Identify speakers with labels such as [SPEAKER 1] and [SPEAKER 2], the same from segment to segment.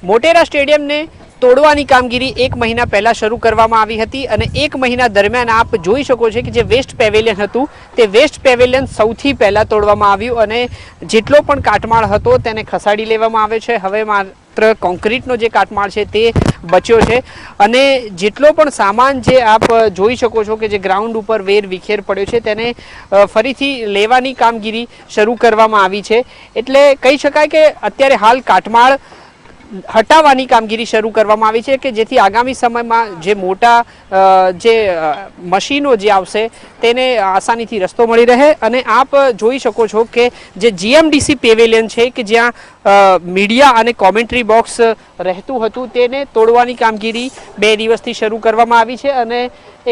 [SPEAKER 1] મોટેરા સ્ટેડિયમને તોડવાની કામગીરી 1 મહિના પહેલા શરૂ કરવામાં આવી હતી અને 1 મહિના દરમિયાન આપ જોઈ શકો છો કે જે વેસ્ટ પેવેલિયન હતું તે વેસ્ટ પેવેલિયન સૌથી પહેલા તોડવામાં આવ્યું અને જેટલો પણ કાટમાળ હતો તેને ખસાડી લેવામાં આવે છે। હવે માત્ર કોન્ક્રીટનો જે કાટમાળ છે તે બચ્યો છે અને જેટલો પણ સામાન જે આપ જોઈ શકો છો કે જે ગ્રાઉન્ડ ઉપર વેર વિખેર પડ્યો છે તેને ફરીથી લેવાની કામગીરી શરૂ કરવામાં આવી છે। એટલે કહી શકાય કે અત્યારે હાલ કાટમાળ હટાવવાની કામગીરી શરૂ કરવામાં આવી છે કે જેથી આગામી સમયમાં જે મોટા જે મશીનો જે આવશે તેને આસાનીથી રસ્તો મળી રહે। અને આપ જોઈ શકો છો કે જે જીએમડીસી પેવેલિયન છે કે જ્યાં મીડિયા અને કોમેન્ટ્રી બોક્સ રહેતું હતું તેને તોડવાની કામગીરી 2 દિવસથી શરૂ કરવામાં આવી છે અને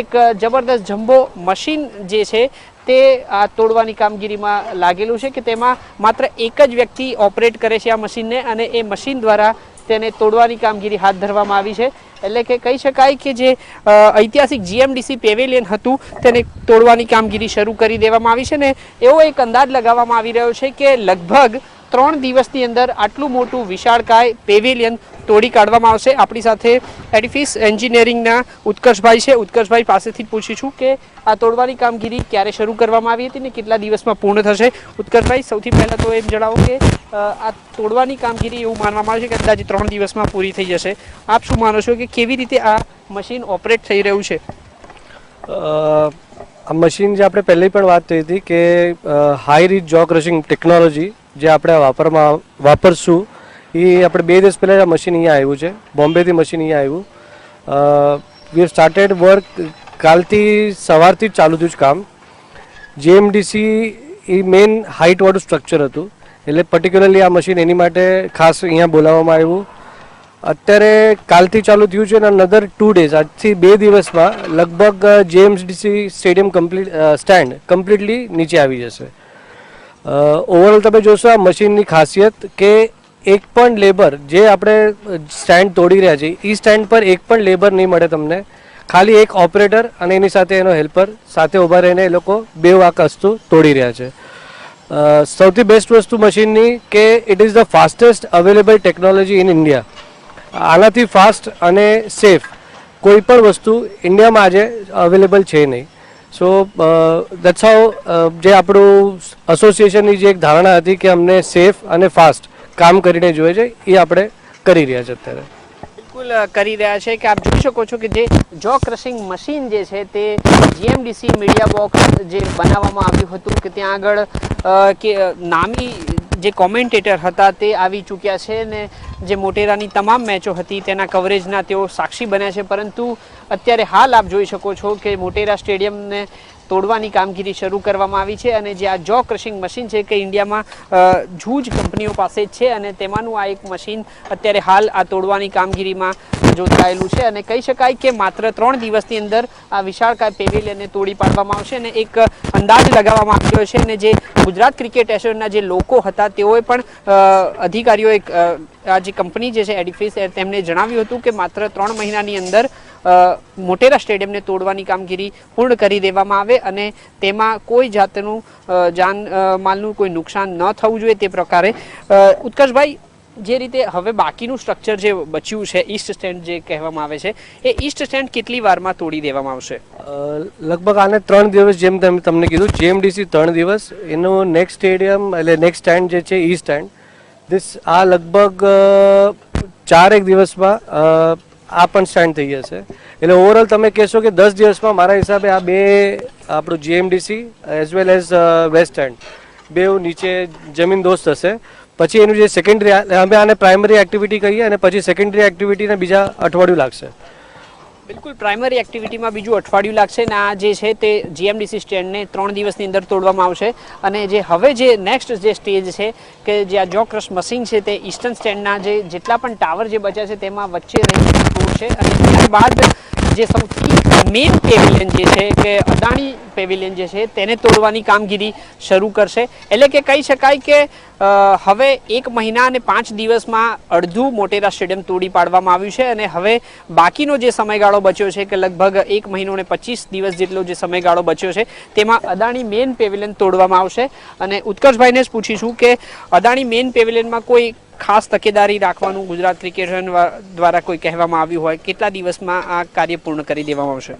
[SPEAKER 1] એક જબરદસ્ત જમ્બો મશીન જે છે તે આ તોડવાની કામગીરીમાં લાગેલું છે કે તેમાં માત્ર એક જ વ્યક્તિ ઓપરેટ કરે છે આ મશીનને અને એ મશીન દ્વારા તેને તોડવાની કામગીરી હાથ ધરવામાં આવી છે। એટલે કે કહી શકાય કે જે ઐતિહાસિક જીએમડીસી પેવેલિયન હતું તેને તોડવાની કામગીરી શરૂ કરી દેવામાં આવી છે ને એવો એક અંદાજ લગાવવામાં આવી રહ્યો છે કે લગભગ 3 દિવસની અંદર આટલું મોટું વિશાળકાય પેવેલિયન તોડી કાઢવામાં આવશે। આપણી સાથે એડિફિસ એન્જિનિયરિંગના ઉત્કર્ષભાઈ છે। ઉત્કર્ષભાઈ પાસેથી પૂછીશું કે આ તોડવાની કામગીરી ક્યારે શરૂ કરવામાં આવી હતી ને કેટલા દિવસમાં પૂર્ણ થશે। ઉત્કર્ષભાઈ, સૌથી પહેલાં તો એમ જણાવો કે આ તોડવાની કામગીરી એવું માનવામાં આવે છે કે અંદાજે 3 દિવસમાં પૂરી થઈ જશે। આપ શું માનો છો કે કેવી રીતે આ મશીન ઓપરેટ થઈ રહ્યું છે?
[SPEAKER 2] આ મશીન જે આપણે પહેલી પણ વાત થઈ હતી કે હાઈ રીચ જો ક્રશિંગ ટેકનોલોજી જે આપણે વાપરશું એ આપણે 2 દિવસ પહેલાં આ મશીન અહીંયા આવ્યું છે, બોમ્બેથી મશીન અહીંયા આવ્યું। વી હેવ સ્ટાર્ટેડ વર્ક, કાલથી સવારથી જ ચાલુ થયું છે કામ। જીએમડીસી એ મેઇન હાઇટવાળું સ્ટ્રક્ચર હતું એટલે પર્ટિક્યુલરલી આ મશીન એની માટે ખાસ અહીંયા બોલાવવામાં આવ્યું। અત્યારે કાલથી ચાલુ થયું છે અને અનધર 2 ડેઝ, આજથી 2 દિવસમાં લગભગ જીએમડીસી સ્ટેડિયમ સ્ટેન્ડ કમ્પ્લીટલી નીચે આવી જશે। ઓવરઓલ તમે જોશો આ મશીનની ખાસિયત કે એક પણ લેબર જે આપણે સ્ટેન્ડ તોડી રહ્યા છીએ એ સ્ટેન્ડ પર એક પણ લેબર નહીં મળે તમને, ખાલી એક ઓપરેટર અને એની સાથે એનો હેલ્પર સાથે ઊભા રહીને એ લોકો 2 વાક વસ્તુ તોડી રહ્યા છે। સૌથી બેસ્ટ વસ્તુ મશીનની કે it is the fastest available technology in India. આનાથી ફાસ્ટ અને સેફ કોઈ પણ વસ્તુ ઇન્ડિયામાં આજે અવેલેબલ છે નહીં। સો દેટ્સ હાઉ જે આપણું એસોસિએશનની જે એક ધારણા હતી કે અમને સેફ અને ફાસ્ટ કામ કરીને જોઈએ છે એ આપણે કરી રહ્યા છે અત્યારે।
[SPEAKER 1] બિલકુલ કરી રહ્યા છે કે આપ જોઈ શકો છો કે જે જો ક્રશિંગ મશીન જે છે તે જીએમડીસી મીડિયા બોક્સ જે બનાવવામાં આવ્યું હતું કે ત્યાં આગળ કે નામી જે કોમેન્ટેટર હતા તે આવી ચૂક્યા છે ને જે મોટેરાની તમામ મેચો હતી તેના કવરેજના તેઓ સાક્ષી બન્યા છે। પરંતુ અત્યારે હાલ આપ જોઈ શકો છો કે મોટેરા સ્ટેડિયમને તોડવાની કામગીરી શરૂ કરવામાં આવી છે અને જે આ જો ક્રશિંગ મશીન છે કે ઇન્ડિયામાં જૂજ કંપનીઓ પાસે જ છે અને તેમાંનું આ એક મશીન અત્યારે હાલ આ તોડવાની કામગીરીમાં જોતરાયેલું છે અને કહી શકાય કે માત્ર 3 દિવસની અંદર આ વિશાળકાય પેવેલિયનને તોડી પાડવામાં આવશે અને એક અંદાજ લગાવવામાં આવ્યો છે અને જે ગુજરાત ક્રિકેટ એસોસિએશનના જે લોકો હતા તેઓએ પણ અધિકારીઓએ આ જે કંપની જે છે એડિફિસ તેમને જણાવ્યું હતું કે માત્ર 3 મહિનાની અંદર મોટેરા સ્ટેડિયમને તોડવાની કામગીરી પૂર્ણ કરી દેવામાં આવે અને તેમાં કોઈ જાતનું જાનમાલનું કોઈ નુકસાન ન થવું જોઈએ તે પ્રકારે। ઉત્કર્ષભાઈ, જે રીતે હવે બાકીનું સ્ટ્રક્ચર જે બચ્યું છે ઈસ્ટ સ્ટેન્ડ જે કહેવામાં આવે છે એ ઈસ્ટ સ્ટેન્ડ કેટલી વારમાં તોડી દેવામાં આવશે?
[SPEAKER 2] લગભગ આને 3 દિવસ, જેમ તમને કીધું જીએમડીસી 3 દિવસ, એનું નેક્સ્ટ સ્ટેડિયમ એટલે નેક્સ્ટ સ્ટેન્ડ જે છે ઈસ્ટ સ્ટેન્ડ આ લગભગ 4 દિવસમાં આ પણ સ્ટેન્ડ થઈ જશે। એટલે ઓવરઓલ તમે કહેશો કે 10 દિવસમાં મારા હિસાબે આ 2 આપણું GMDC as well as west stand બેઉ નીચે જમીન દોસ્ત થશે। પછી એનું જે સેકન્ડરી, અમે આને પ્રાઇમરી એક્ટિવિટી કહીએ અને પછી સેકન્ડરી એક્ટિવિટીને બીજા અઠવાડિયું લાગશે।
[SPEAKER 1] બિલકુલ, પ્રાઇમરી એક્ટિવિટીમાં બીજું અઠવાડિયું લાગશે અને આ જે છે તે જીએમડીસી સ્ટેન્ડને 3 દિવસની અંદર તોડવામાં આવશે અને જે હવે જે નેક્સ્ટ જે સ્ટેજ છે કે જે આ જો ક્રશ મશીન છે તે ઈસ્ટર્ન સ્ટેન્ડના જે જેટલા પણ ટાવર જે બચ્યા છે તેમાં વચ્ચે રહીને તોડશે અને ત્યારબાદ જે સૌથી મેઇન પેવેલિયન જે છે કે અદાણી પેવેલિયન જે છે તેને તોડવાની કામગીરી શરૂ કરશે। એટલે કે કહી શકાય કે હવે 1 મહિના અને 5 દિવસમાં અડધું મોટેરા સ્ટેડિયમ તોડી પાડવામાં આવ્યું છે અને હવે બાકીનો જે સમયગાળો બચ્યો છે કે લગભગ 1 મહિનો અને 25 દિવસ જેટલો જે સમયગાળો બચ્યો છે તેમાં અદાણી મેઇન પેવેલિયન તોડવામાં આવશે અને ઉત્કર્ષભાઈને જ પૂછીશું કે અદાણી મેઇન પેવેલિયનમાં કોઈ ખાસ તકેદારી રાખવાનું ગુજરાત ક્રિકેટ દ્વારા કોઈ કહેવામાં આવ્યું હોય, કેટલા દિવસમાં આ કાર્ય પૂર્ણ કરી દેવામાં આવશે?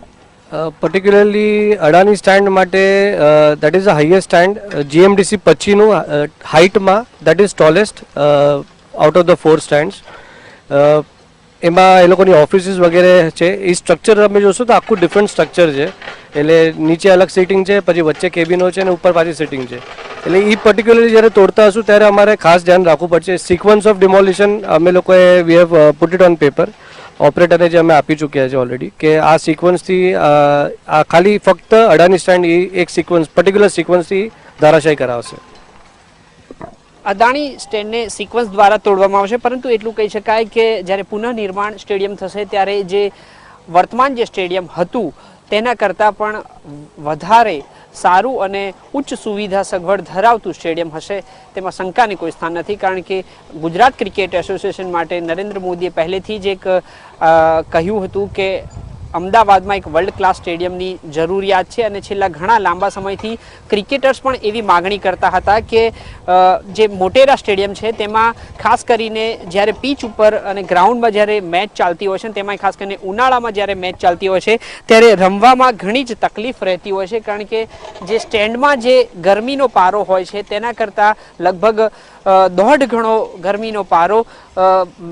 [SPEAKER 2] પર્ટિક્યુલરલી અડાની સ્ટેન્ડ માટે that is a highest stand GMDC પછીનું હાઇટમાં that is tallest out of the 4 stands. એમાં એ લોકોની ઓફિસીસ વગેરે છે. એ સ્ટ્રક્ચર તમે જોશો તો આખું ડિફરન્ટ સ્ટ્રક્ચર છે. એટલે નીચે અલગ સીટિંગ છે, પછી વચ્ચે કેબિનો છે અને ઉપર પાછી સીટિંગ છે. એટલે એ પર્ટિક્યુલરલી જ્યારે તોડતા હશું ત્યારે અમારે ખાસ ધ્યાન રાખવું પડશે. સિક્વન્સ ઓફ ડિમોલિશન અમે લોકોએ we have put it on paper. ઓપરેટરને જે અમે આપી ચૂક્યા છે ઓલરેડી કે આ સિક્વન્સથી આ ખાલી ફક્ત અડાની સ્ટેન્ડ એ એક સિક્વન્સ પર્ટિક્યુલર સિક્વન્સથી ધરાશાયી કરાવશે.
[SPEAKER 1] અદાણી સ્ટેન્ડને સિક્વન્સ દ્વારા તોડવામાં આવશે, પરંતુ એટલું કહી શકાય કે જ્યારે પુનઃનિર્માણ સ્ટેડિયમ થશે ત્યારે જે વર્તમાન જે સ્ટેડિયમ હતું તેના કરતાં પણ વધારે સારું અને ઉચ્ચ સુવિધા સગવડ ધરાવતું સ્ટેડિયમ હશે તેમાં શંકાની કોઈ સ્થાન નથી. કારણ કે ગુજરાત ક્રિકેટ એસોસિએશન માટે નરેન્દ્ર મોદીએ પહેલેથી જ એક કહ્યું હતું કે અમદાવાદમાં એક વર્લ્ડ ક્લાસ સ્ટેડિયમની જરૂરિયાત છે અને છેલ્લા ઘણા લાંબા સમયથી ક્રિકેટર્સ પણ એવી માગણી કરતા હતા કે જે મોટેરા સ્ટેડિયમ છે તેમાં ખાસ કરીને જ્યારે પીચ ઉપર અને ગ્રાઉન્ડમાં જ્યારે મેચ ચાલતી હોય છે તેમાં ખાસ કરીને ઉનાળામાં જ્યારે મેચ ચાલતી હોય છે ત્યારે રમવામાં ઘણી જ તકલીફ રહેતી હોય છે. કારણ કે જે સ્ટેન્ડમાં જે ગરમીનો પારો હોય છે તેના કરતાં લગભગ 1.5 ગણો ગરમીનો પારો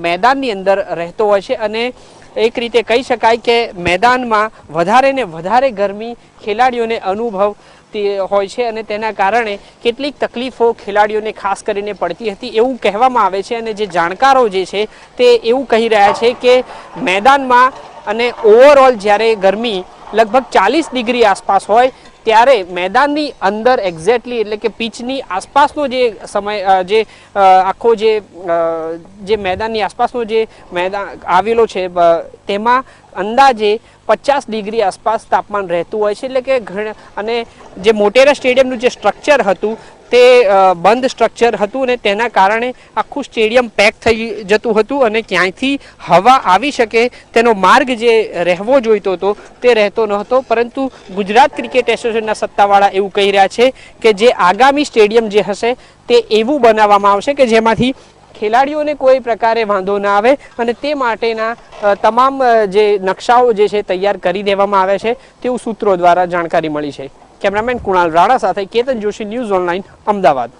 [SPEAKER 1] મેદાનની અંદર રહેતો હોય છે અને એક રીતે કહી શકાય કે મેદાનમાં વધારે ને વધારે ગરમી ખેલાડીઓને અનુભવતી હોય છે અને તેના કારણે કેટલીક તકલીફો ખેલાડીઓને ખાસ કરીને પડતી હતી એવું કહેવામાં આવે છે. અને જે જાણકારો જે છે તે એવું કહી રહ્યા છે કે મેદાનમાં અને ઓવરઓલ જ્યારે ગરમી લગભગ 40 ડિગ્રી આસપાસ હોય ત્યારે મેદાનની અંદર એક્ઝેક્ટલી એટલે કે પિચની આસપાસનો જે સમય જે આખો જે મેદાનની આસપાસનો જે મેદાન આવેલો છે તેમાં અંદાજે 50 ડિગ્રી આસપાસ તાપમાન રહેતું હોય છે. એટલે કે અને જે મોટેરા સ્ટેડિયમનું જે સ્ટ્રક્ચર હતું તે બંધ સ્ટ્રક્ચર હતું અને તેના કારણે આખું સ્ટેડિયમ પેક થઈ જતું હતું અને ક્યાંયથી હવા આવી શકે તેનો માર્ગ જે રહેવો જોઈતો હતો તે રહેતો ન હતો. પરંતુ ગુજરાત ક્રિકેટ એસોસિએશનના સત્તાવાળા એવું કહી રહ્યા છે કે જે આગામી સ્ટેડિયમ જે હશે તે એવું બનાવવામાં આવશે કે જેમાંથી ખેલાડીઓને કોઈ પ્રકારે વાંધો ના આવે અને તે માટેના તમામ જે નકશાઓ જે છે તૈયાર કરી દેવામાં આવે છે તેવું સૂત્રો દ્વારા જાણકારી મળી છે. કેમેરામેન કુણાલ રાણા સાથે કેતન જોશી, ન્યૂઝ ઓનલાઈન, અમદાવાદ.